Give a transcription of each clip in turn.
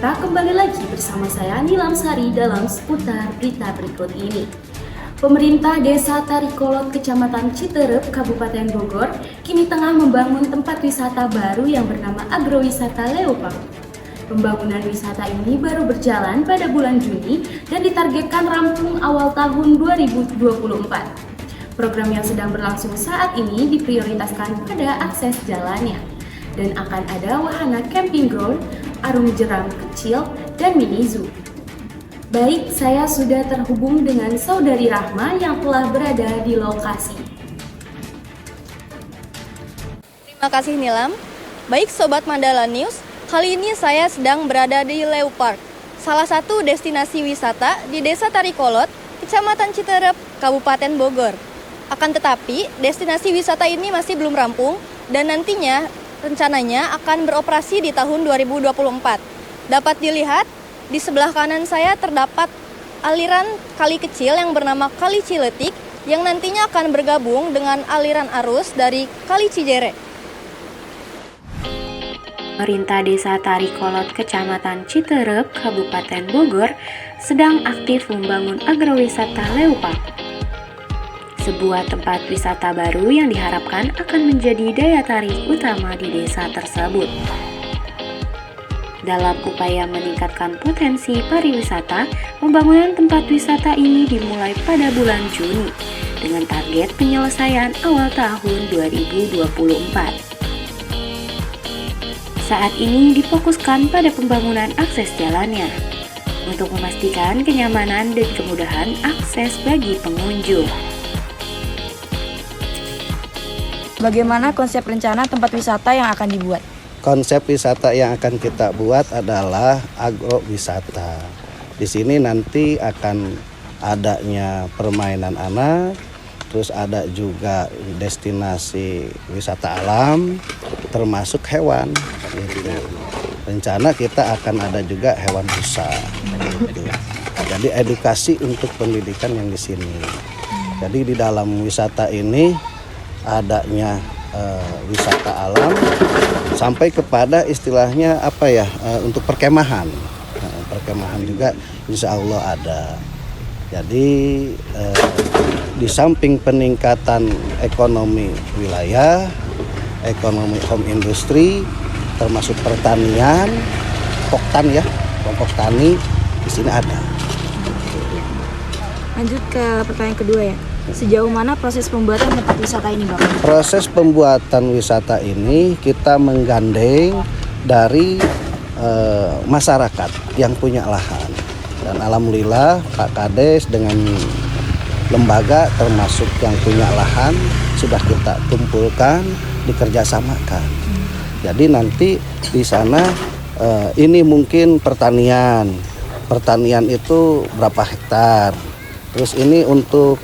pemirsa, kembali lagi bersama saya Nilam Sari dalam seputar berita berikut ini. Pemerintah Desa Tarikolot, Kecamatan Citerep, Kabupaten Bogor, kini tengah membangun tempat wisata baru yang bernama Agrowisata Leopark. Pembangunan wisata ini baru berjalan pada bulan Juni dan ditargetkan rampung awal tahun 2024. Program yang sedang berlangsung saat ini diprioritaskan pada akses jalannya dan akan ada wahana camping ground, arung jeram kecil, dan mini zoo. Baik, saya sudah terhubung dengan Saudari Rahma yang telah berada di lokasi. Terima kasih Nilam. Baik Sobat Mandala News, kali ini saya sedang berada di Leopark, salah satu destinasi wisata di Desa Tarikolot, Kecamatan Citerep, Kabupaten Bogor. Akan tetapi, destinasi wisata ini masih belum rampung dan nantinya rencananya akan beroperasi di tahun 2024. Dapat dilihat, di sebelah kanan saya terdapat aliran kali kecil yang bernama Kali Ciletik yang nantinya akan bergabung dengan aliran arus dari Kali Cijere. Pemerintah Desa Tarikolot, Kecamatan Citerep, Kabupaten Bogor, sedang aktif membangun agrowisata Leopark. Sebuah tempat wisata baru yang diharapkan akan menjadi daya tarik utama di desa tersebut. Dalam upaya meningkatkan potensi pariwisata, pembangunan tempat wisata ini dimulai pada bulan Juni dengan target penyelesaian awal tahun 2024. Saat ini difokuskan pada pembangunan akses jalannya untuk memastikan kenyamanan dan kemudahan akses bagi pengunjung. Bagaimana konsep rencana tempat wisata yang akan dibuat? Konsep wisata yang akan kita buat adalah agrowisata. Di sini nanti akan adanya permainan anak, terus ada juga destinasi wisata alam, termasuk hewan. Gitu. Rencana kita akan ada juga hewan busa. Gitu. Jadi edukasi untuk pendidikan yang di sini. Jadi di dalam wisata ini adanya wisata alam sampai kepada istilahnya untuk perkemahan. Perkemahan juga insya Allah ada. Jadi di samping peningkatan ekonomi wilayah, ekonomi home industry, termasuk pertanian, kelompok tani di sini ada. Lanjut ke pertanyaan kedua ya. Sejauh mana proses pembuatan tempat wisata ini, Bapak? Proses pembuatan wisata ini kita menggandeng dari masyarakat yang punya lahan. Dan alhamdulillah Pak Kades dengan lembaga termasuk yang punya lahan sudah kita kumpulkan, dikerjasamakan. Jadi nanti di sana ini mungkin pertanian itu berapa hektar. Terus ini untuk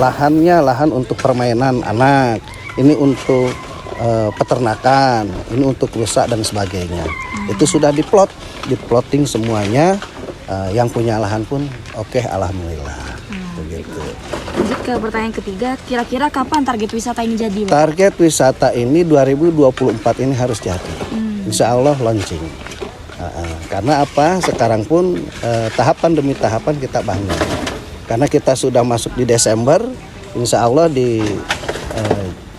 lahan untuk permainan anak, ini untuk peternakan, ini untuk rusak dan sebagainya. Itu sudah diploting semuanya. Yang punya lahan pun oke, alhamdulillah. Begitu. Lanjut ke pertanyaan ketiga, kira-kira kapan target wisata ini jadi, Bapak? Target wisata ini 2024 ini harus jadi. Insya Allah launching. Karena apa? Sekarang pun tahapan demi tahapan kita bangun. Karena kita sudah masuk di Desember, insya Allah di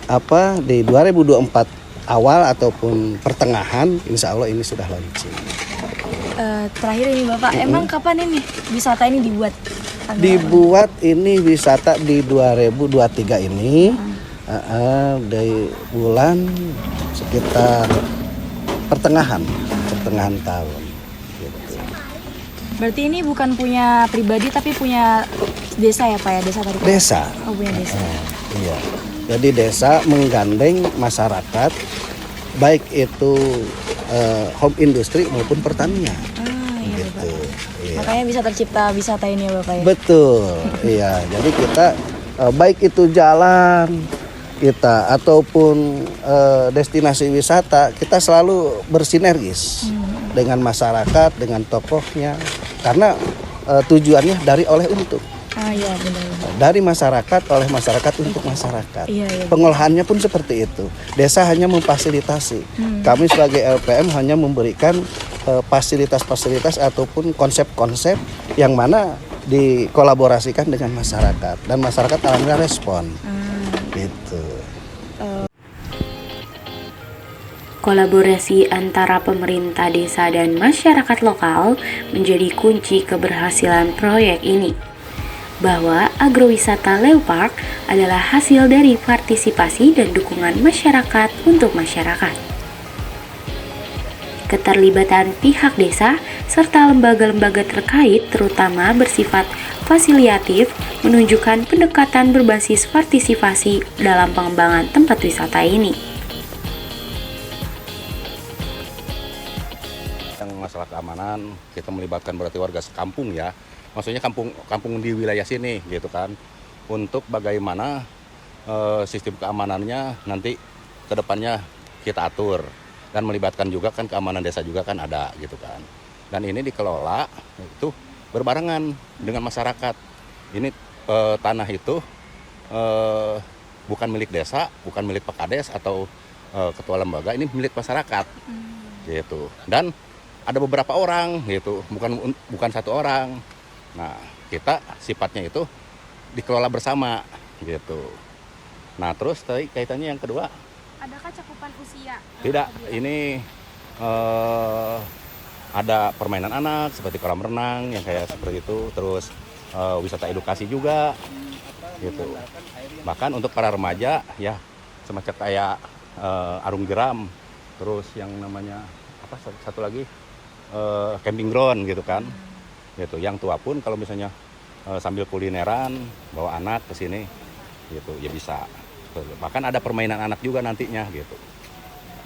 2024 awal ataupun pertengahan, insya Allah ini sudah launching. Terakhir ini Bapak, emang kapan ini wisata ini dibuat? Dibuat ini wisata di 2023 ini, dari bulan sekitar pertengahan tahun. Berarti ini bukan punya pribadi tapi punya desa ya Pak ya, desa tadi? Desa. Oh, punya desa. Iya. Jadi desa menggandeng masyarakat baik itu home industry maupun pertanian. Iya, gitu. Iya. Makanya bisa tercipta wisata ini ya Bapak ya. Betul. Iya. Jadi kita baik itu jalan kita ataupun destinasi wisata, kita selalu bersinergis dengan masyarakat, dengan tokohnya, karena tujuannya dari oleh untuk. Ah iya benar. Dari masyarakat, oleh masyarakat untuk masyarakat. Iya, iya. Pengolahannya pun seperti itu. Desa hanya memfasilitasi. Kami sebagai LPM hanya memberikan fasilitas-fasilitas ataupun konsep-konsep yang mana dikolaborasikan dengan masyarakat, dan masyarakat alhamdulillah respon. Gitu. Kolaborasi antara pemerintah desa dan masyarakat lokal menjadi kunci keberhasilan proyek ini. Bahwa agrowisata Leeupark adalah hasil dari partisipasi dan dukungan masyarakat untuk masyarakat. Keterlibatan pihak desa serta lembaga-lembaga terkait terutama bersifat fasilitatif menunjukkan pendekatan berbasis partisipasi dalam pengembangan tempat wisata ini. Yang masalah keamanan kita melibatkan berarti warga sekampung ya, maksudnya kampung di wilayah sini gitu kan, untuk bagaimana sistem keamanannya nanti kedepannya kita atur, dan melibatkan juga kan keamanan desa juga kan ada gitu kan, dan ini dikelola itu berbarengan dengan masyarakat. Ini tanah itu bukan milik desa, bukan milik Pakades atau ketua lembaga, ini milik masyarakat gitu, dan ada beberapa orang gitu, bukan satu orang. Nah, kita sifatnya itu dikelola bersama gitu. Nah, terus tadi kaitannya yang kedua, Adakah cakupan usia? tidak, ini ada permainan anak seperti kolam renang yang kayak seperti itu, terus wisata edukasi juga gitu. Bahkan untuk para remaja ya semacam kayak arung jeram, terus yang namanya apa satu lagi camping ground gitu kan, gitu. Yang tua pun kalau misalnya sambil kulineran bawa anak ke sini gitu ya bisa. Bahkan ada permainan anak juga nantinya gitu.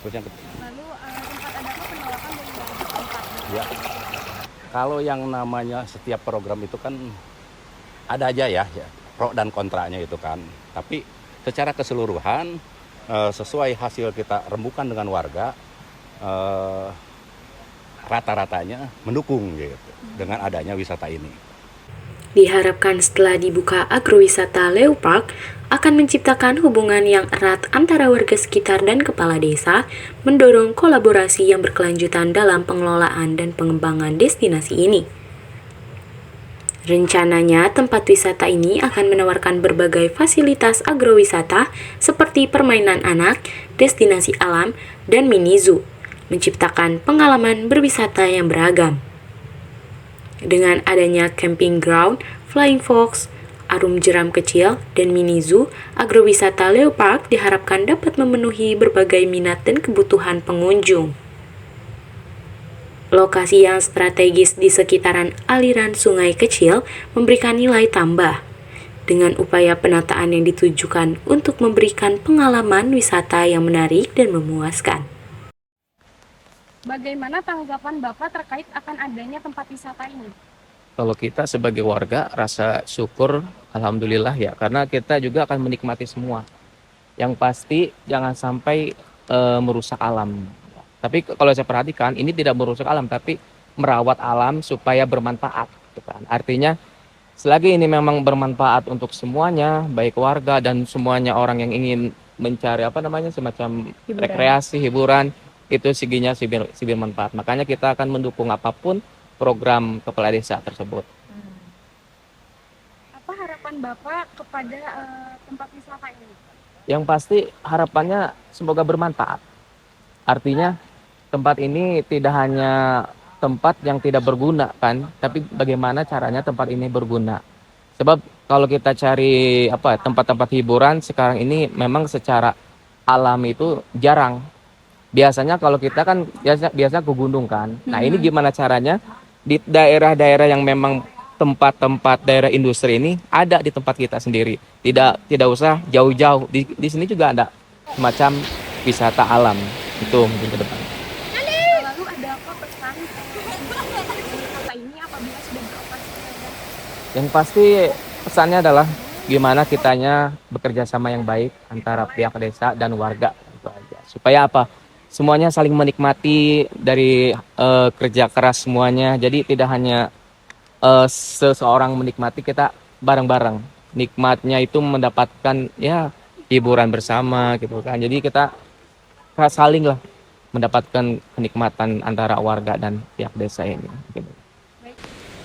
Terus yang Lalu tempat adakah penolakan dari warga tempat? ya, kalau yang namanya setiap program itu kan ada aja ya pro dan kontranya itu kan. Tapi secara keseluruhan sesuai hasil kita rembukan dengan warga, rata-ratanya mendukung gitu dengan adanya wisata ini. Diharapkan setelah dibuka agrowisata Leeupark akan menciptakan hubungan yang erat antara warga sekitar dan kepala desa, mendorong kolaborasi yang berkelanjutan dalam pengelolaan dan pengembangan destinasi ini. Rencananya, tempat wisata ini akan menawarkan berbagai fasilitas agrowisata seperti permainan anak, destinasi alam, dan mini zoo, menciptakan pengalaman berwisata yang beragam. Dengan adanya camping ground, flying fox, arum jeram kecil, dan mini zoo, agrowisata Leeupark diharapkan dapat memenuhi berbagai minat dan kebutuhan pengunjung. Lokasi yang strategis di sekitaran aliran sungai kecil memberikan nilai tambah, dengan upaya penataan yang ditujukan untuk memberikan pengalaman wisata yang menarik dan memuaskan. Bagaimana tanggapan Bapak terkait akan adanya tempat wisata ini? Kalau kita sebagai warga rasa syukur, alhamdulillah ya, karena kita juga akan menikmati semua. Yang pasti jangan sampai merusak alam. Tapi kalau saya perhatikan, ini tidak merusak alam, tapi merawat alam supaya bermanfaat. Gitu kan. Artinya, selagi ini memang bermanfaat untuk semuanya, baik warga dan semuanya orang yang ingin mencari semacam rekreasi, hiburan, itu seginya sibir manfaat. Makanya kita akan mendukung apapun program kepala desa tersebut. Apa harapan Bapak kepada tempat wisata ini? Yang pasti harapannya semoga bermanfaat. Artinya tempat ini tidak hanya tempat yang tidak berguna kan, tapi bagaimana caranya tempat ini berguna. Sebab kalau kita cari tempat-tempat hiburan sekarang ini memang secara alam itu jarang. Biasanya kalau kita kan biasa ke gunung kan. Nah, ini gimana caranya di daerah-daerah yang memang tempat-tempat daerah industri ini ada di tempat kita sendiri. Tidak usah jauh-jauh. Di sini juga ada semacam wisata alam. Itu mungkin ke depan. Lalu ada apa pesan wisata ini apabila sudah beroperasi? Yang pasti pesannya adalah gimana kitanya bekerja sama yang baik antara pihak desa dan warga. Itu aja. Supaya apa? Semuanya saling menikmati dari kerja keras semuanya. Jadi tidak hanya seseorang menikmati, kita bareng-bareng. Nikmatnya itu mendapatkan ya hiburan bersama gitu kan. Jadi kita saling lah mendapatkan kenikmatan antara warga dan pihak desa ini. Gitu.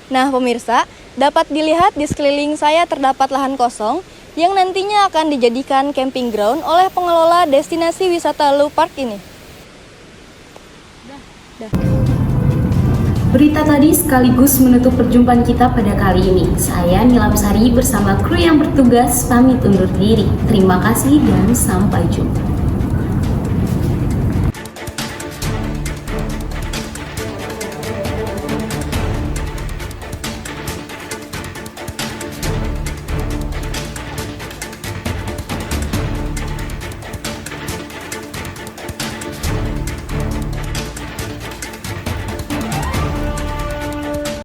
Nah, pemirsa, dapat dilihat di sekeliling saya terdapat lahan kosong yang nantinya akan dijadikan camping ground oleh pengelola destinasi wisata Leu Park ini. Berita tadi sekaligus menutup perjumpaan kita pada kali ini. Saya Nilam Sari bersama kru yang bertugas pamit undur diri. Terima kasih dan sampai jumpa.